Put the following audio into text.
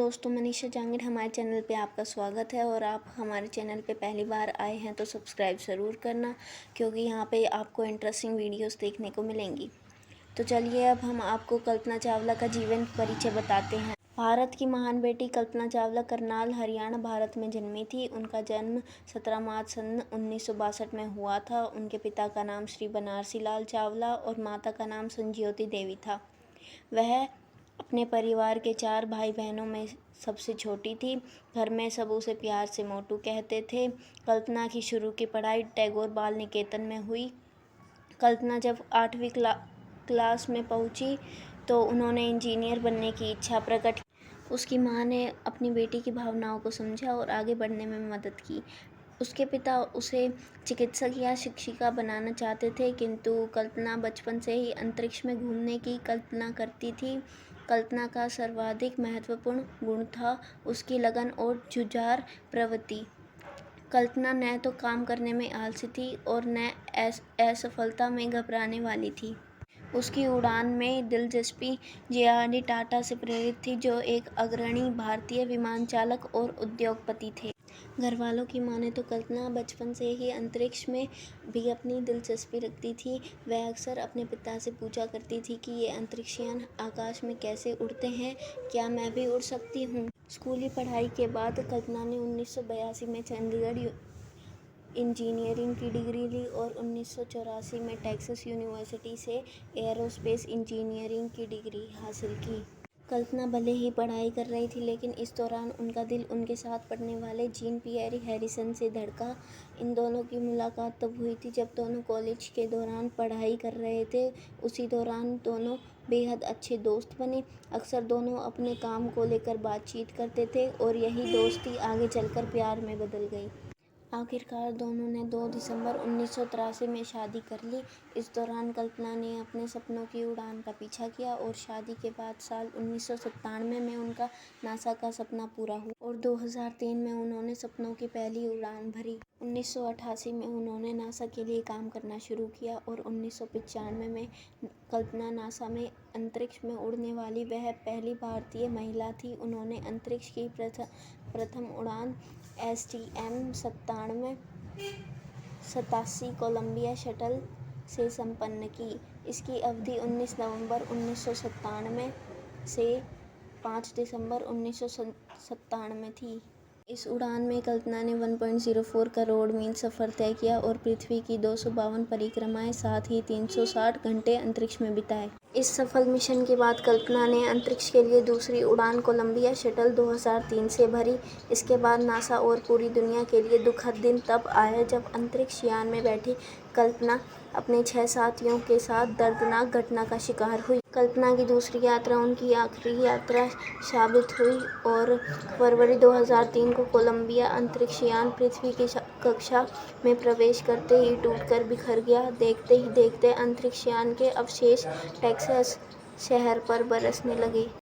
दोस्तों, मनीषा जांगिड़ हमारे चैनल पे आपका स्वागत है। और आप हमारे चैनल पे पहली बार आए हैं तो सब्सक्राइब ज़रूर करना, क्योंकि यहाँ पे आपको इंटरेस्टिंग वीडियोस देखने को मिलेंगी। तो चलिए अब हम आपको कल्पना चावला का जीवन परिचय बताते हैं। भारत की महान बेटी कल्पना चावला करनाल, हरियाणा, भारत में जन्मी थी। उनका जन्म 17 मार्च सन 1962 में हुआ था। उनके पिता का नाम श्री बनारसी लाल चावला और माता का नाम संज्योति देवी था। वह अपने परिवार के 4 भाई बहनों में सबसे छोटी थी। घर में सब उसे प्यार से मोटू कहते थे। कल्पना की शुरू की पढ़ाई टैगोर बाल निकेतन में हुई। कल्पना जब 8वीं क्लास में पहुंची तो उन्होंने इंजीनियर बनने की इच्छा प्रकट की। उसकी मां ने अपनी बेटी की भावनाओं को समझा और आगे बढ़ने में मदद की। उसके पिता उसे चिकित्सक या शिक्षिका बनाना चाहते थे, किंतु कल्पना बचपन से ही अंतरिक्ष में घूमने की कल्पना करती थी। कल्पना का सर्वाधिक महत्वपूर्ण गुण था उसकी लगन और जुझार प्रवृत्ति। कल्पना न तो काम करने में आलसी थी और न असफलता में घबराने वाली थी। उसकी उड़ान में दिलचस्पी जे.आर.डी. टाटा से प्रेरित थी, जो एक अग्रणी भारतीय विमान चालक और उद्योगपति थे। घर वालों की माने तो कल्पना बचपन से ही अंतरिक्ष में भी अपनी दिलचस्पी रखती थी। वह अक्सर अपने पिता से पूछा करती थी कि ये अंतरिक्षयान आकाश में कैसे उड़ते हैं, क्या मैं भी उड़ सकती हूँ। स्कूली पढ़ाई के बाद कल्पना ने 1982 में चंडीगढ़ इंजीनियरिंग की डिग्री ली और 1984 में टेक्सास यूनिवर्सिटी से एयरोस्पेस इंजीनियरिंग की डिग्री हासिल की। कल्पना भले ही पढ़ाई कर रही थी, लेकिन इस दौरान उनका दिल उनके साथ पढ़ने वाले जीन पियरी हैरिसन से धड़का। इन दोनों की मुलाकात तब हुई थी जब दोनों कॉलेज के दौरान पढ़ाई कर रहे थे। उसी दौरान दोनों बेहद अच्छे दोस्त बने। अक्सर दोनों अपने काम को लेकर बातचीत करते थे और यही दोस्ती आगे चलकर प्यार में बदल गई। आखिरकार दोनों ने 2 दिसंबर 1983 में शादी कर ली। इस दौरान कल्पना ने अपने सपनों की उड़ान का पीछा किया और शादी के बाद साल 1997 में उनका नासा का सपना पूरा हुआ और 2003 में उन्होंने सपनों की पहली उड़ान भरी। 1988 में उन्होंने नासा के लिए काम करना शुरू किया और 1995 में कल्पना नासा में अंतरिक्ष में उड़ने वाली वह पहली भारतीय महिला थी। उन्होंने अंतरिक्ष की प्रथम उड़ान STM-87 कोलंबिया शटल से संपन्न की। इसकी अवधि 19 नवंबर 1997 से 5 दिसंबर 1997 थी। इस उड़ान में कल्पना ने 1.04 करोड़ मील सफ़र तय किया और पृथ्वी की 252 परिक्रमाएं, साथ ही 360 घंटे अंतरिक्ष में बिताए। इस सफल मिशन के बाद कल्पना ने अंतरिक्ष के लिए दूसरी उड़ान कोलंबिया शटल 2003 से भरी। इसके बाद नासा और पूरी दुनिया के लिए दुखद दिन तब आया जब अंतरिक्ष यान में बैठी कल्पना अपने 6 साथियों के साथ दर्दनाक घटना का शिकार हुई। कल्पना की दूसरी यात्रा उनकी आखिरी यात्रा साबित हुई और फरवरी 2003 को कोलंबिया अंतरिक्ष यान पृथ्वी की कक्षा में प्रवेश करते ही टूटकर बिखर गया। देखते ही देखते अंतरिक्ष यान के अवशेष टेक्सास शहर पर बरसने लगे।